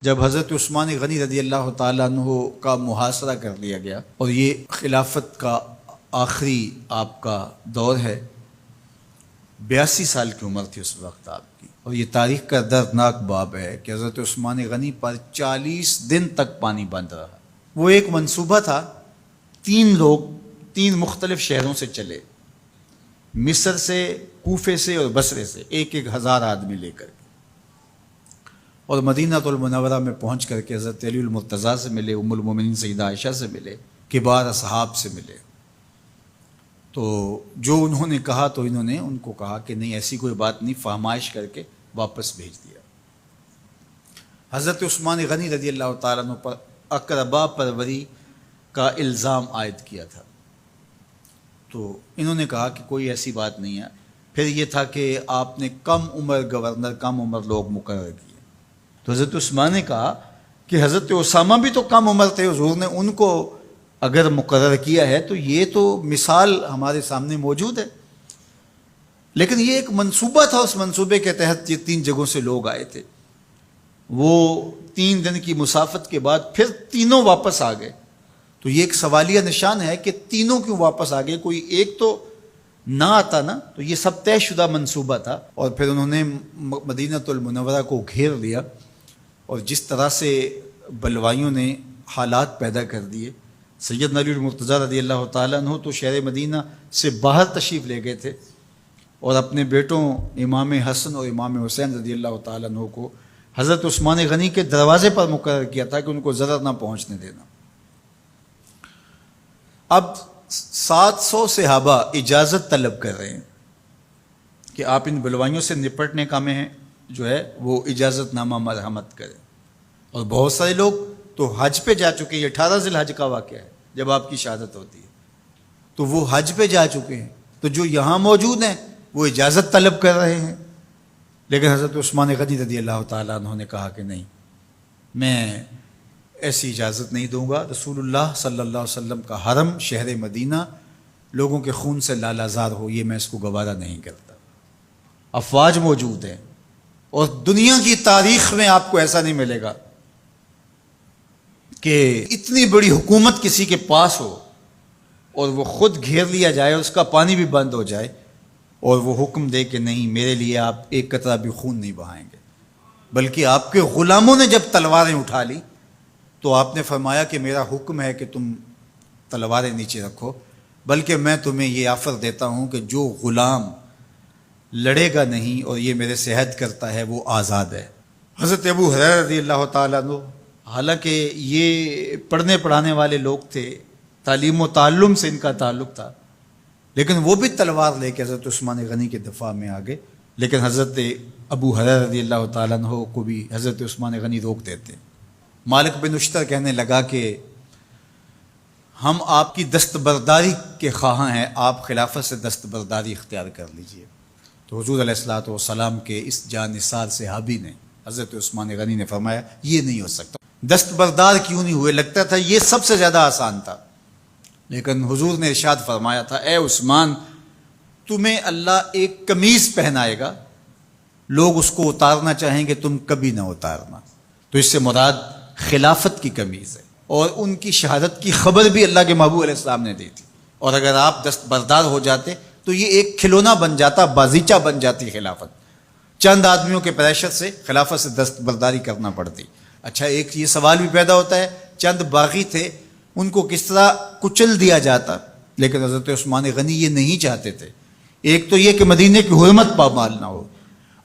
جب حضرت عثمان غنی رضی اللہ تعالیٰ عنہ کا محاصرہ کر لیا گیا اور یہ خلافت کا آخری آپ کا دور ہے، 82 سال کی عمر تھی اس وقت آپ کی، اور یہ تاریخ کا دردناک باب ہے کہ حضرت عثمان غنی پر 40 دن تک پانی بند رہا۔ وہ ایک منصوبہ تھا، 3 لوگ 3 مختلف شہروں سے چلے، مصر سے، کوفے سے اور بصرے سے، 1,000 آدمی لے کر کے، اور مدینہ المنورہ میں پہنچ کر کے حضرت علی المرتضیٰ سے ملے، ام المومنین سیدہ عائشہ سے ملے، کبار اصحاب سے ملے۔ تو جو انہوں نے کہا تو انہوں نے ان کو کہا کہ نہیں، ایسی کوئی بات نہیں، فہمائش کر کے واپس بھیج دیا۔ حضرت عثمان غنی رضی اللہ تعالیٰ عنہ پر اقربا پروری کا الزام عائد کیا تھا، تو انہوں نے کہا کہ کوئی ایسی بات نہیں ہے۔ پھر یہ تھا کہ آپ نے کم عمر گورنر، کم عمر لوگ مقرر کیے، تو حضرت عثمان نے کہا کہ حضرت اسامہ بھی تو کم عمر تھے، حضور نے ان کو اگر مقرر کیا ہے تو یہ تو مثال ہمارے سامنے موجود ہے، لیکن یہ ایک منصوبہ تھا، اس منصوبے کے تحت یہ 3 جگہوں سے لوگ آئے تھے۔ وہ 3 دن کی مسافت کے بعد پھر تینوں واپس آ گئے، تو یہ ایک سوالیہ نشان ہے کہ تینوں کیوں واپس آ گئے، کوئی ایک تو نہ آتا نا، تو یہ سب طے شدہ منصوبہ تھا۔ اور پھر انہوں نے مدینہ المنورہ کو گھیر لیا، اور جس طرح سے بلوائیوں نے حالات پیدا کر دیے، سیدنا علی المرتضیٰ رضی اللہ تعالیٰ عنہ تو شہر مدینہ سے باہر تشریف لے گئے تھے، اور اپنے بیٹوں امام حسن اور امام حسین رضی اللہ تعالیٰ عنہ کو حضرت عثمان غنی کے دروازے پر مقرر کیا تھا کہ ان کو ضرر نہ پہنچنے دینا۔ اب 700 صحابہ اجازت طلب کر رہے ہیں کہ آپ ان بلوائیوں سے نپٹنے کا میں جو ہے وہ اجازت نامہ مرحمت کریں، اور بہت سارے لوگ تو حج پہ جا چکے ہیں۔ 18 ذی الحج کا واقعہ ہے جب آپ کی شہادت ہوتی ہے، تو وہ حج پہ جا چکے ہیں، تو جو یہاں موجود ہیں وہ اجازت طلب کر رہے ہیں، لیکن حضرت عثمان غنی رضی اللہ تعالیٰ عنہ نے کہا کہ نہیں، میں ایسی اجازت نہیں دوں گا۔ رسول اللہ صلی اللہ علیہ وسلم کا حرم شہر مدینہ لوگوں کے خون سے لالازار ہو، یہ میں اس کو گوارا نہیں کرتا۔ افواج موجود ہیں، اور دنیا کی تاریخ میں آپ کو ایسا نہیں ملے گا کہ اتنی بڑی حکومت کسی کے پاس ہو اور وہ خود گھیر لیا جائے، اس کا پانی بھی بند ہو جائے، اور وہ حکم دے کہ نہیں، میرے لیے آپ ایک قطرہ بھی خون نہیں بہائیں گے۔ بلکہ آپ کے غلاموں نے جب تلواریں اٹھا لی تو آپ نے فرمایا کہ میرا حکم ہے کہ تم تلواریں نیچے رکھو، بلکہ میں تمہیں یہ آفر دیتا ہوں کہ جو غلام لڑے گا نہیں اور یہ میرے سے عہد کرتا ہے وہ آزاد ہے۔ حضرت ابو ہریرہ رضی اللہ تعالیٰ عنہ، حالانکہ یہ پڑھنے پڑھانے والے لوگ تھے، تعلیم و تعلم سے ان کا تعلق تھا، لیکن وہ بھی تلوار لے کے حضرت عثمان غنی کے دفاع میں آ گئے، لیکن حضرت ابو ہریرہ رضی اللہ تعالیٰ عنہ کو بھی حضرت عثمان غنی روک دیتے۔ مالک بن اشتر کہنے لگا کہ ہم آپ کی دستبرداری کے خواہاں ہیں، آپ خلافت سے دستبرداری اختیار کر لیجئے۔ تو حضور علیہ الصلوۃ والسلام کے اس جانثار صحابی نے، حضرت عثمان غنی نے فرمایا یہ نہیں ہو سکتا۔ دستبردار کیوں نہیں ہوئے؟ لگتا تھا یہ سب سے زیادہ آسان تھا، لیکن حضور نے ارشاد فرمایا تھا، اے عثمان، تمہیں اللہ ایک قمیض پہنائے گا، لوگ اس کو اتارنا چاہیں گے، تم کبھی نہ اتارنا۔ تو اس سے مراد خلافت کی قمیض ہے، اور ان کی شہادت کی خبر بھی اللہ کے محبوب علیہ السلام نے دی تھی، اور اگر آپ دستبردار ہو جاتے تو یہ ایک کھلونا بن جاتا، بازیچہ بن جاتی خلافت۔ چند آدمیوں کے پریشر سے خلافت سے دستبرداری کرنا پڑتی۔ اچھا، ایک یہ سوال بھی پیدا ہوتا ہے، چند باغی تھے، ان کو کس طرح کچل دیا جاتا؟ لیکن حضرت عثمان غنی یہ نہیں چاہتے تھے۔ ایک تو یہ کہ مدینے کی حرمت پامال نہ ہو،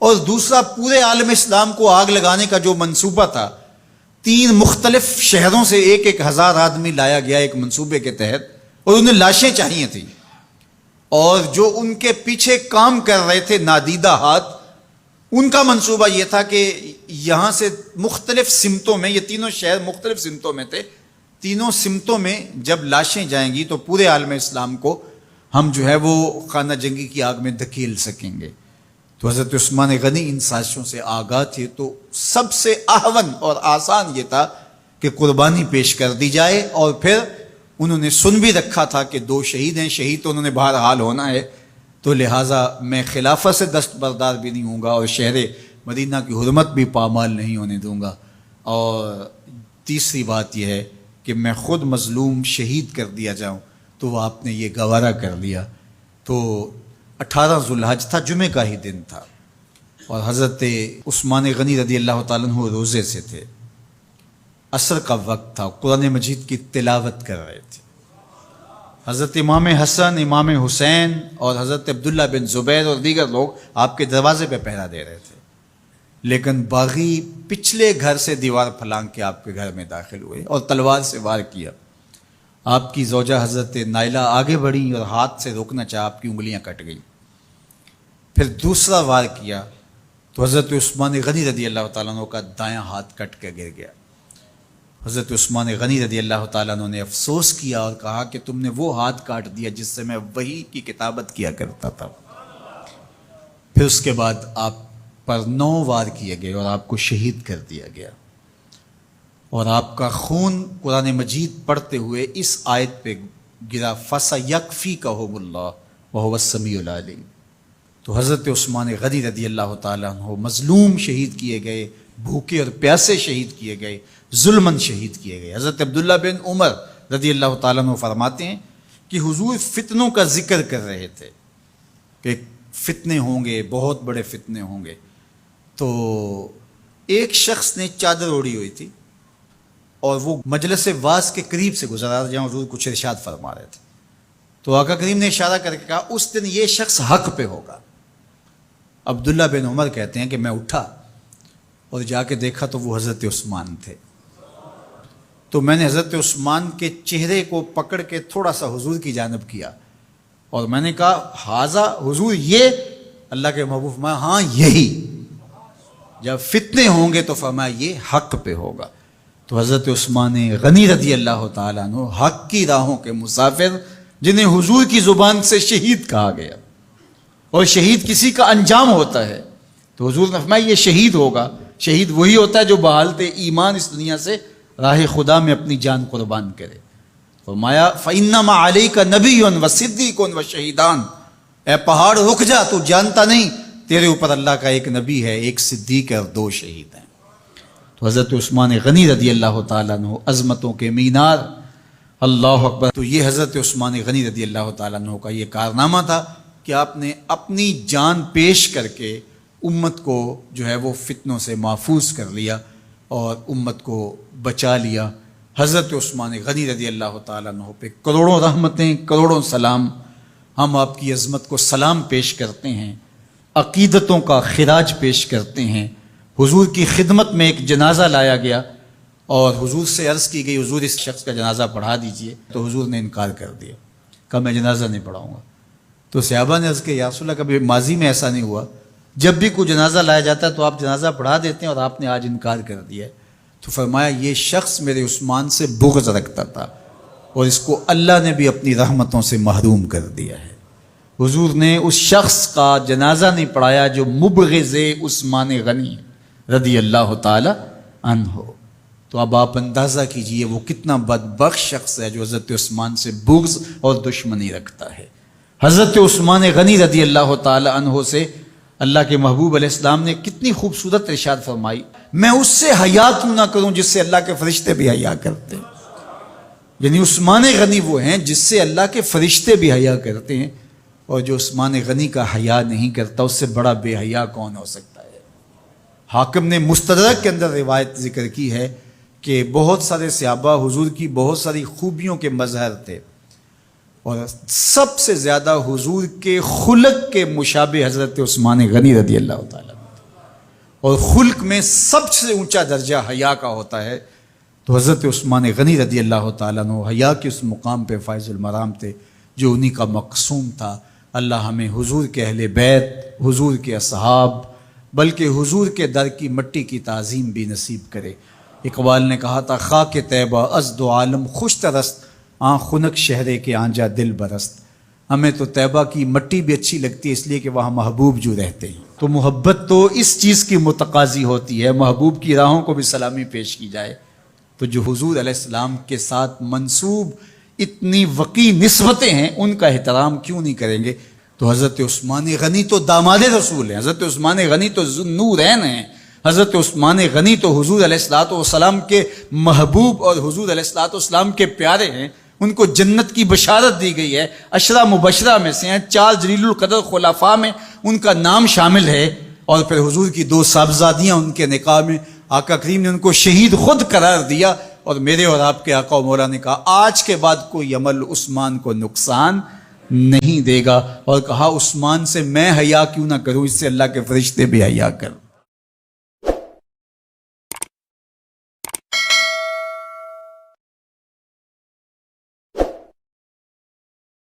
اور دوسرا پورے عالم اسلام کو آگ لگانے کا جو منصوبہ تھا، 3 مختلف شہروں سے 1,000 آدمی لایا گیا ایک منصوبے کے تحت، اور انہیں لاشیں چاہیے تھیں، اور جو ان کے پیچھے کام کر رہے تھے نادیدہ ہاتھ، ان کا منصوبہ یہ تھا کہ یہاں سے مختلف سمتوں میں، یہ تینوں شہر مختلف سمتوں میں تھے، تینوں سمتوں میں جب لاشیں جائیں گی تو پورے عالم اسلام کو ہم جو ہے وہ خانہ جنگی کی آگ میں دھکیل سکیں گے۔ تو حضرت عثمان غنی ان سازشوں سے آگاہ تھے، تو سب سے اہون اور آسان یہ تھا کہ قربانی پیش کر دی جائے، اور پھر انہوں نے سن بھی رکھا تھا کہ 2 شہید ہیں، شہید تو انہوں نے بہرحال ہونا ہے، تو لہٰذا میں خلافت سے دستبردار بھی نہیں ہوں گا، اور شہر مدینہ کی حرمت بھی پامال نہیں ہونے دوں گا۔ اور تیسری بات یہ ہے کہ میں خود مظلوم شہید کر دیا جاؤں، تو وہ آپ نے یہ گوارا کر لیا۔ تو 18 ذوالحج تھا، جمعے کا ہی دن تھا، اور حضرت عثمان غنی رضی اللہ تعالیٰ عنہ روزے سے تھے، عصر کا وقت تھا، قرآن مجید کی تلاوت کر رہے تھے۔ حضرت امام حسن، امام حسین اور حضرت عبداللہ بن زبیر اور دیگر لوگ آپ کے دروازے پہ پہرا دے رہے تھے، لیکن باغی پچھلے گھر سے دیوار پھلانگ کے آپ کے گھر میں داخل ہوئے اور تلوار سے وار کیا۔ آپ کی زوجہ حضرت نائلہ آگے بڑھیں اور ہاتھ سے روکنا چاہا، آپ کی انگلیاں کٹ گئیں۔ پھر دوسرا وار کیا تو حضرت عثمان غنی رضی اللہ تعالیٰ عنہ کا دایاں ہاتھ کٹ کے گر گیا۔ حضرت عثمان غنی رضی اللہ تعالیٰ عنہ نے افسوس کیا اور کہا کہ تم نے وہ ہاتھ کاٹ دیا جس سے میں وحی کی کتابت کیا کرتا تھا۔ پھر اس کے بعد آپ پر 9 وار کیے گئے اور آپ کو شہید کر دیا گیا، اور آپ کا خون قرآن مجید پڑھتے ہوئے اس آیت پہ گرا، فَسَيَكْفِيكَهُمُ اللَّهُ وَهُوَ السَّمِيعُ الْعَلِيمُ۔ تو حضرت عثمان غنی رضی اللہ تعالیٰ عنہ مظلوم شہید کیے گئے، بھوکے اور پیاسے شہید کیے گئے، ظلماً شہید کیے گئے۔ حضرت عبداللہ بن عمر رضی اللہ تعالیٰ عنہ فرماتے ہیں کہ حضور فتنوں کا ذکر کر رہے تھے کہ فتنے ہوں گے، بہت بڑے فتنے ہوں گے۔ تو ایک شخص نے چادر اوڑھی ہوئی تھی اور وہ مجلس واعظ کے قریب سے گزرا جہاں حضور کچھ ارشاد فرما رہے تھے، تو آقا کریم نے اشارہ کر کے کہا اس دن یہ شخص حق پہ ہوگا۔ عبداللہ بن عمر کہتے ہیں کہ میں اٹھا اور جا کے دیکھا تو وہ حضرت عثمان تھے۔ تو میں نے حضرت عثمان کے چہرے کو پکڑ کے تھوڑا سا حضور کی جانب کیا اور میں نے کہا حاذا، حضور یہ؟ اللہ کے محبوب فرمایا ہاں یہی، جب فتنے ہوں گے تو فرمایا یہ حق پہ ہوگا۔ تو حضرت عثمان غنی رضی اللہ تعالیٰ عنہ حق کی راہوں کے مسافر، جنہیں حضور کی زبان سے شہید کہا گیا، اور شہید کسی کا انجام ہوتا ہے، تو حضور نے فرمایا یہ شہید ہوگا۔ شہید وہی ہوتا ہے جو بحالت ایمان اس دنیا سے راہ خدا میں اپنی جان قربان کرے۔ فرمایا فَإِنَّمَا عَلَيْكَ نَبِيٌّ وَصِدِّيقٌ وَشَهِيدَانِ، اے پہاڑ رک جا، تو جانتا نہیں تیرے اوپر اللہ کا ایک نبی ہے، ایک صدیق ہے اور 2 شہید ہیں۔ تو حضرت عثمان غنی رضی اللہ تعالیٰ عنہ عظمتوں کے مینار، اللہ اکبر۔ تو یہ حضرت عثمان غنی رضی اللہ تعالیٰ عنہ کا یہ کارنامہ تھا کہ آپ نے اپنی جان پیش کر کے امت کو جو ہے وہ فتنوں سے محفوظ کر لیا اور امت کو بچا لیا۔ حضرت عثمان غنی رضی اللہ تعالیٰ عنہ پہ کروڑوں رحمتیں، کروڑوں سلام۔ ہم آپ کی عظمت کو سلام پیش کرتے ہیں، عقیدتوں کا خراج پیش کرتے ہیں۔ حضور کی خدمت میں ایک جنازہ لایا گیا اور حضور سے عرض کی گئی حضور اس شخص کا جنازہ پڑھا دیجئے، تو حضور نے انکار کر دیا، کہا میں جنازہ نہیں پڑھاؤں گا۔ تو صحابہ نے عرض کیا یا رسول اللہ، کبھی ماضی میں ایسا نہیں ہوا، جب بھی کوئی جنازہ لایا جاتا ہے تو آپ جنازہ پڑھا دیتے ہیں اور آپ نے آج انکار کر دیا ہے۔ تو فرمایا یہ شخص میرے عثمان سے بغض رکھتا تھا اور اس کو اللہ نے بھی اپنی رحمتوں سے محروم کر دیا ہے۔ حضور نے اس شخص کا جنازہ نہیں پڑھایا جو مبغض عثمان غنی رضی اللہ تعالی عنہ۔ تو اب آپ اندازہ کیجئے وہ کتنا بدبخت شخص ہے جو حضرت عثمان سے بغض اور دشمنی رکھتا ہے۔ حضرت عثمان غنی رضی اللہ تعالی عنہ سے اللہ کے محبوب علیہ السلام نے کتنی خوبصورت ارشاد فرمائی، میں اس سے حیا کیوں نہ کروں جس سے اللہ کے فرشتے بھی حیا کرتے ہیں۔ یعنی عثمان غنی وہ ہیں جس سے اللہ کے فرشتے بھی حیا کرتے ہیں، اور جو عثمان غنی کا حیا نہیں کرتا اس سے بڑا بے حیا کون ہو سکتا ہے۔ حاکم نے مستدرک کے اندر روایت ذکر کی ہے کہ بہت سارے صحابہ حضور کی بہت ساری خوبیوں کے مظہر تھے، اور سب سے زیادہ حضور کے خلق کے مشابہ حضرت عثمان غنی رضی اللہ تعالیٰ، اور خلق میں سب سے اونچا درجہ حیا کا ہوتا ہے۔ تو حضرت عثمان غنی رضی اللہ تعالیٰ عنہ حیا کے اس مقام پہ فائز المرام تھے جو انہی کا مقصوم تھا۔ اللہ ہمیں حضور کے اہل بیت، حضور کے اصحاب، بلکہ حضور کے در کی مٹی کی تعظیم بھی نصیب کرے۔ اقبال نے کہا تھا خاک طیبہ از دو عالم خوش ترست، آن خنک شہرے کے آنجا دل برست۔ ہمیں تو طیبہ کی مٹی بھی اچھی لگتی ہے اس لیے کہ وہاں محبوب جو رہتے ہیں، تو محبت تو اس چیز کی متقاضی ہوتی ہے، محبوب کی راہوں کو بھی سلامی پیش کی جائے۔ تو جو حضور علیہ السلام کے ساتھ منسوب اتنی وقی نسبتیں ہیں ان کا احترام کیوں نہیں کریں گے؟ تو حضرت عثمان غنی تو داماد رسول ہیں، حضرت عثمان غنی تو ذو النورین ہیں، حضرت عثمان غنی تو حضور علیہ الصلوۃ والسلام کے محبوب اور حضور علیہ الصلوۃ والسلام کے پیارے ہیں، ان کو جنت کی بشارت دی گئی ہے، عشرہ مبشرہ میں سے ہیں، 4 جلیل القدر خلفاء میں ان کا نام شامل ہے، اور پھر حضور کی 2 صاحبزادیاں ان کے نکاح میں آقا کریم نے ان کو شہید خود قرار دیا، اور میرے اور آپ کے آقا و مولا نے کہا آج کے بعد کوئی عمل عثمان کو نقصان نہیں دے گا، اور کہا عثمان سے میں حیا کیوں نہ کروں، اس سے اللہ کے فرشتے بھی حیا کر